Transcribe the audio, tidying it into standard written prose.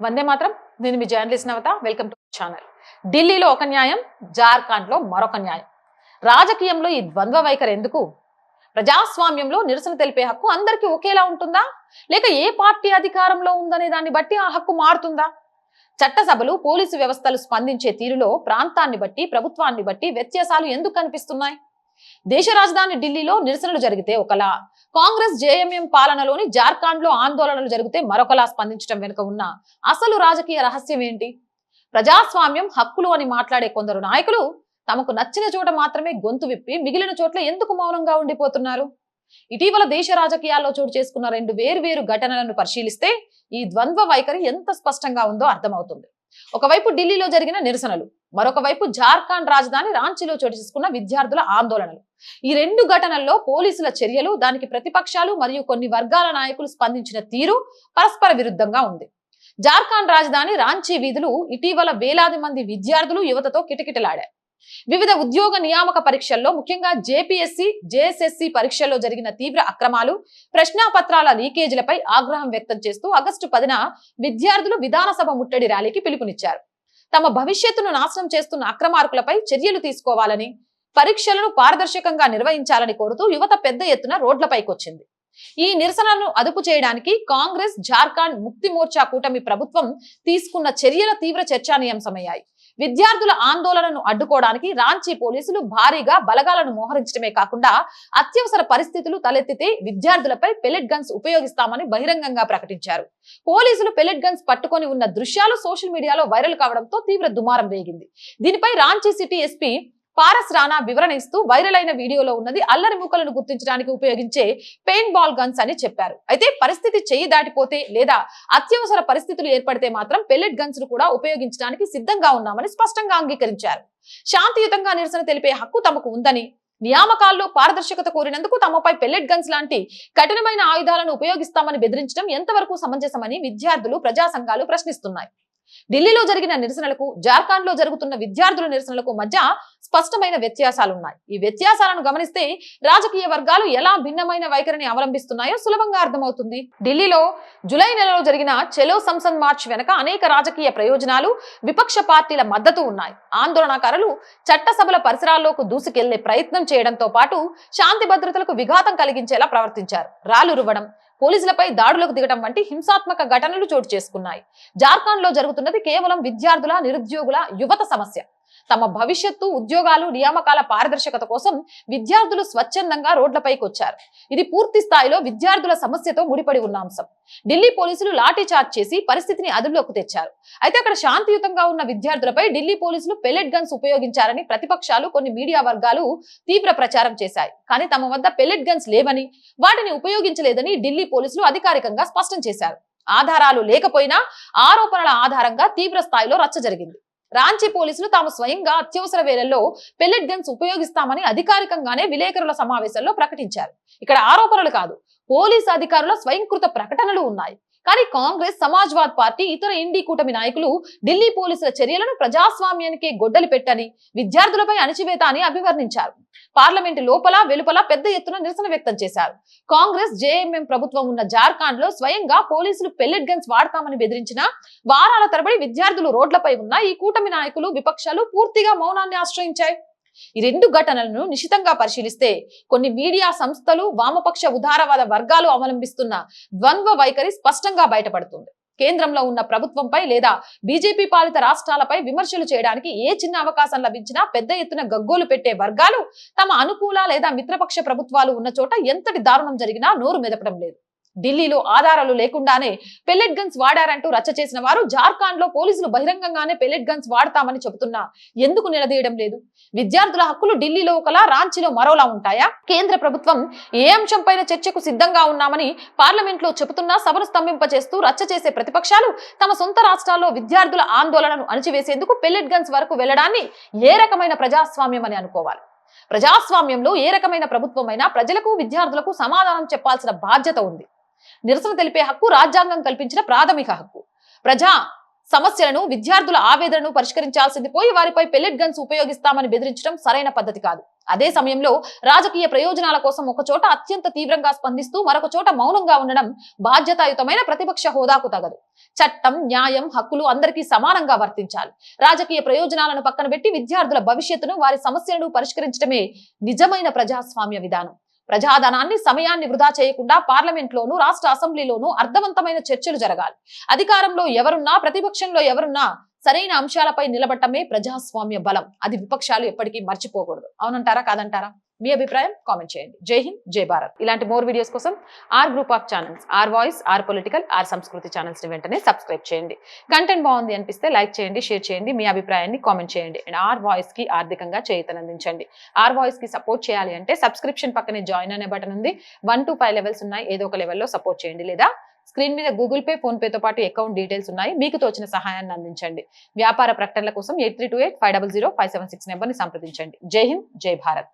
వందే మాత్రం. నేను మీ journalist Navata. Welcome to channel. ఢిల్లీలో ఒక న్యాయం, జార్ఖండ్లో మరొక న్యాయం. రాజకీయంలో ఈ ద్వంద్వ వైఖరి ఎందుకు? ప్రజాస్వామ్యంలో నిరసన తెలిపే హక్కు అందరికీ ఒకేలా ఉంటుందా, లేక ఏ పార్టీ అధికారంలో ఉందనే దాన్ని బట్టి ఆ హక్కు మారుతుందా? చట్టసభలు, పోలీసు వ్యవస్థలు స్పందించే తీరులో ప్రాంతాన్ని బట్టి, ప్రభుత్వాన్ని బట్టి వ్యత్యాసాలు ఎందుకు కనిపిస్తున్నాయి? దేశ రాజధాని ఢిల్లీలో నిరసనలు జరిగితే ఒకలా, కాంగ్రెస్ జేఎంఎం పాలనలోని జార్ఖండ్ లో ఆందోళనలు జరిగితే మరొకలా స్పందించడం వెనుక ఉన్న అసలు రాజకీయ రహస్యం ఏంటి? ప్రజాస్వామ్యం, హక్కులు అని మాట్లాడే కొందరు నాయకులు తమకు నచ్చిన చోట మాత్రమే గొంతు విప్పి మిగిలిన చోట్ల ఎందుకు మౌనంగా ఉండిపోతున్నారు? ఇటీవల దేశ రాజకీయాల్లో చోటు చేసుకున్న రెండు వేరు ఘటనలను పరిశీలిస్తే ఈ ద్వంద్వ వైఖరి ఎంత స్పష్టంగా ఉందో అర్థమవుతుంది. ఒకవైపు ఢిల్లీలో జరిగిన నిరసనలు, మరొక వైపు జార్ఖండ్ రాజధాని రాంచీలో చోటు చేసుకున్న విద్యార్థుల ఆందోళనలు. ఈ రెండు ఘటనల్లో పోలీసుల చర్యలు, దానికి ప్రతిపక్షాలు మరియు కొన్ని వర్గాల నాయకులు స్పందించిన తీరు పరస్పర విరుద్ధంగా ఉంది. జార్ఖండ్ రాజధాని రాంచీ వీధులు ఇటీవల వేలాది మంది విద్యార్థులు, యువతతో కిటకిటలాడాయి. వివిధ ఉద్యోగ నియామక పరీక్షల్లో, ముఖ్యంగా జేపీఎస్సీ, జేఎస్ఎస్సీ పరీక్షల్లో జరిగిన తీవ్ర అక్రమాలు, ప్రశ్నాపత్రాల లీకేజీలపై ఆగ్రహం వ్యక్తం చేస్తూ ఆగస్టు 10న విద్యార్థులు విధానసభ ముట్టడి ర్యాలీకి పిలుపునిచ్చారు. తమ భవిష్యత్తును నాశనం చేస్తున్న అక్రమార్కులపై చర్యలు తీసుకోవాలని, పరీక్షలను పారదర్శకంగా నిర్వహించాలని కోరుతూ యువత పెద్ద ఎత్తున రోడ్లపైకొచ్చింది. ఈ నిరసనలను అదుపు చేయడానికి కాంగ్రెస్, జార్ఖండ్ ముక్తి మోర్చా కూటమి ప్రభుత్వం తీసుకున్న చర్యల తీవ్ర చర్చానీయాంశమయ్యాయి. విద్యార్థుల ఆందోళనను అడ్డుకోవడానికి రాంచీ పోలీసులు భారీగా బలగాలను మోహరించడమే కాకుండా అత్యవసర పరిస్థితులు తలెత్తితే విద్యార్థులపై పెల్లెట్ గన్స్ ఉపయోగిస్తామని బహిరంగంగా ప్రకటించారు. పోలీసులు పెల్లెట్ గన్స్ పట్టుకొని ఉన్న దృశ్యాలు సోషల్ మీడియాలో వైరల్ కావడంతో తీవ్ర దుమారం రేగింది. దీనిపై రాంచీ సిటీ ఎస్పీ పారస్ రాణా వివరణ ఇస్తూ వైరల్ అయిన వీడియోలో ఉన్నది అల్లరి మూకలను గుర్తించడానికి ఉపయోగించే పెయింట్ బాల్ గన్స్ అని చెప్పారు. అయితే పరిస్థితి చెయ్యి దాటిపోతే లేదా అత్యవసర పరిస్థితులు ఏర్పడితే మాత్రం పెల్లెట్ గన్స్ ను కూడా ఉపయోగించడానికి సిద్ధంగా ఉన్నామని స్పష్టంగా అంగీకరించారు. శాంతియుతంగా నిరసన తెలిపే హక్కు తమకు ఉందని, నియామకాల్లో పారదర్శకత కోరినందుకు తమపై పెల్లెట్ గన్స్ లాంటి కఠినమైన ఆయుధాలను ఉపయోగిస్తామని బెదిరించడం ఎంతవరకు సమంజసమని విద్యార్థులు, ప్రజా సంఘాలు ప్రశ్నిస్తున్నాయి. ఢిల్లీలో జరిగిన నిరసనలకు, జార్ఖండ్ లో జరుగుతున్న విద్యార్థుల నిరసనలకు మధ్య స్పష్టమైన వ్యత్యాసాలున్నాయి. ఈ వ్యత్యాసాలను గమనిస్తే రాజకీయ వర్గాలు ఎలా భిన్నమైన వైఖరిని అవలంబిస్తున్నాయో సులభంగా అర్థమవుతుంది. ఢిల్లీలో జూలై నెలలో జరిగిన చలో సంసద్ మార్చ్ వెనక అనేక రాజకీయ ప్రయోజనాలు, విపక్ష పార్టీల మద్దతు ఉన్నాయి. ఆందోళనకారులు చట్టసభల పరిసరాల్లోకి దూసుకెళ్లే ప్రయత్నం చేయడంతో పాటు శాంతి భద్రతలకు విఘాతం కలిగించేలా ప్రవర్తించారు. రాళ్లు రువ్వడం, పోలీసులపై దాడులకు దిగడం వంటి హింసాత్మక ఘటనలు చోటు చేసుకున్నాయి. జార్ఖండ్ లో జరుగుతున్నది కేవలం విద్యార్థుల, నిరుద్యోగుల, యువత సమస్య. తమ భవిష్యత్తు, ఉద్యోగాలు, నియామకాల పారదర్శకత కోసం విద్యార్థులు స్వచ్ఛందంగా రోడ్లపైకి వచ్చారు. ఇది పూర్తి స్థాయిలో విద్యార్థుల సమస్యతో ముడిపడి ఉన్న అంశం. ఢిల్లీ పోలీసులు లాఠీ చార్జ్ చేసి పరిస్థితిని అదుపులోకి తెచ్చారు. అయితే అక్కడ శాంతియుతంగా ఉన్న విద్యార్థులపై ఢిల్లీ పోలీసులు పెల్లెట్ గన్స్ ఉపయోగించారని ప్రతిపక్షాలు, కొన్ని మీడియా వర్గాలు తీవ్ర ప్రచారం చేశాయి. కానీ తమ వద్ద పెల్లెట్ గన్స్ లేవని, వాటిని ఉపయోగించలేదని ఢిల్లీ పోలీసులు అధికారికంగా స్పష్టం చేశారు. ఆధారాలు లేకపోయినా ఆరోపణల ఆధారంగా తీవ్ర స్థాయిలో రచ్చ జరిగింది. రాంచీ పోలీసులు తాము స్వయంగా అత్యవసర వేళల్లో పెల్లెట్ గన్స్ ఉపయోగిస్తామని అధికారికంగానే విలేకరుల సమావేశంలో ప్రకటించారు. ఇక్కడ ఆరోపణలు కాదు, పోలీసు అధికారుల స్వయంకృత ప్రకటనలు ఉన్నాయి. కానీ కాంగ్రెస్, సమాజ్వాద్ పార్టీ, ఇతర ఇండీ కూటమి నాయకులు ఢిల్లీ పోలీసుల చర్యలను ప్రజాస్వామ్యానికి గొడ్డలి పెట్టని, విద్యార్థులపై అణచివేత అని అభివర్ణించారు. పార్లమెంటు లోపల, వెలుపల పెద్ద ఎత్తున నిరసన వ్యక్తం చేశారు. కాంగ్రెస్, జేఎంఎం ప్రభుత్వం ఉన్న జార్ఖండ్ లో స్వయంగా పోలీసులు పెల్లెట్ గన్స్ వాడతామని బెదిరించిన వారాల తరబడి విద్యార్థులు రోడ్లపై ఉన్న ఈ కూటమి నాయకులు, విపక్షాలు పూర్తిగా మౌనాన్ని ఆశ్రయించాయి. ఈ రెండు ఘటనలను నిశితంగా పరిశీలిస్తే కొన్ని మీడియా సంస్థలు, వామపక్ష ఉదారవాద వర్గాలు అవలంబిస్తున్న ద్వంద్వ వైఖరి స్పష్టంగా బయటపడుతుంది. కేంద్రంలో ఉన్న ప్రభుత్వంపై లేదా బీజేపీ పాలిత రాష్ట్రాలపై విమర్శలు చేయడానికి ఏ చిన్న అవకాశం లభించినా పెద్ద ఎత్తున గగ్గోలు పెట్టే వర్గాలు తమ అనుకూల లేదా మిత్రపక్ష ప్రభుత్వాలు ఉన్న చోట ఎంతటి దారుణం జరిగినా నోరు మెదపడం లేదు. ఢిల్లీలో ఆధారాలు లేకుండానే పెల్లెట్ గన్స్ వాడారంటూ రచ్చ చేసిన వారు జార్ఖండ్ లో పోలీసులు బహిరంగంగానే పెల్లెట్ గన్స్ వాడతామని చెబుతున్నా ఎందుకు నిలదీయడం లేదు? విద్యార్థుల హక్కులు ఢిల్లీలో ఒకలా, రాంచీలో మరోలా ఉంటాయా? కేంద్ర ప్రభుత్వం ఏ అంశంపైన చర్చకు సిద్ధంగా ఉన్నామని పార్లమెంట్ లో చెబుతున్నా సభను స్తంభింపచేస్తూ రచ్చ చేసే ప్రతిపక్షాలు తమ సొంత రాష్ట్రాల్లో విద్యార్థుల ఆందోళనను అణచివేసేందుకు పెల్లెట్ గన్స్ వరకు వెళ్లడాన్ని ఏ రకమైన ప్రజాస్వామ్యం అని అనుకోవాలి? ప్రజాస్వామ్యంలో ఏ రకమైన ప్రభుత్వమైనా ప్రజలకు, విద్యార్థులకు సమాధానం చెప్పాల్సిన బాధ్యత ఉంది. నిరసన తెలిపే హక్కు రాజ్యాంగం కల్పించిన ప్రాథమిక హక్కు. ప్రజా సమస్యలను, విద్యార్థుల ఆవేదనను పరిష్కరించాల్సింది పోయి వారిపై పెల్లెట్ గన్స్ ఉపయోగిస్తామని బెదిరించడం సరైన పద్ధతి కాదు. అదే సమయంలో రాజకీయ ప్రయోజనాల కోసం ఒక చోట అత్యంత తీవ్రంగా స్పందిస్తూ మరొక చోట మౌనంగా ఉండడం బాధ్యతాయుతమైన ప్రతిపక్ష హోదాకు తగదు. చట్టం, న్యాయం, హక్కులు అందరికీ సమానంగా వర్తించాలి. రాజకీయ ప్రయోజనాలను పక్కన పెట్టి విద్యార్థుల భవిష్యత్తును, వారి సమస్యలను పరిష్కరించడమే నిజమైన ప్రజాస్వామ్య విధానం. ప్రజాధనాన్ని, సమయాన్ని వృధా చేయకుండా పార్లమెంట్లోనూ, రాష్ట్ర అసెంబ్లీలోనూ అర్థవంతమైన చర్చలు జరగాలి. అధికారంలో ఎవరున్నా, ప్రతిపక్షంలో ఎవరున్నా సరైన అంశాలపై నిలబడటమే ప్రజాస్వామ్య బలం. అది విపక్షాలు ఎప్పటికీ మర్చిపోకూడదు. అవునంటారా, కాదంటారా? మీ అభిప్రాయం కామెంట్ చేయండి. జై హింద్, జై భారత్. ఇలాంటి మోర్ వీడియోస్ కోసం our group of channels, our voice, our political, our Sanskriti channels ని వెంటనే సబ్స్క్రైబ్ చేయండి. కంటెంట్ బాగుంది అనిపిస్తే లైక్ చేయండి, షేర్ చేయండి, మీ అభిప్రాయాన్ని కామెంట్ చేయండి. అండ్ ఆర్ వాయిస్ కి ఆర్థికంగా చేయూతనందించండి. ఆర్ వాయిస్ కి సపోర్ట్ చేయాలి అంటే సబ్స్క్రిప్షన్ పక్కనే జాయిన్ అనే బటన్ ఉంది. 1 to 5 లెవెల్స్ ఉన్నాయి. ఏదో ఒక లెవెల్లో సపోర్ట్ చేయండి. లేదా స్క్రీన్ మీద గూగుల్ పే, ఫోన్ పేతో పాటు అకౌంట్ డీటెయిల్స్ ఉన్నాయి. మీకు తోచిన సహాయాన్ని అందించండి. వ్యాపార ప్రకటనల కోసం 8328 500 576 నెంబర్ని సంప్రదించండి. జై హింద్, జై భారత్.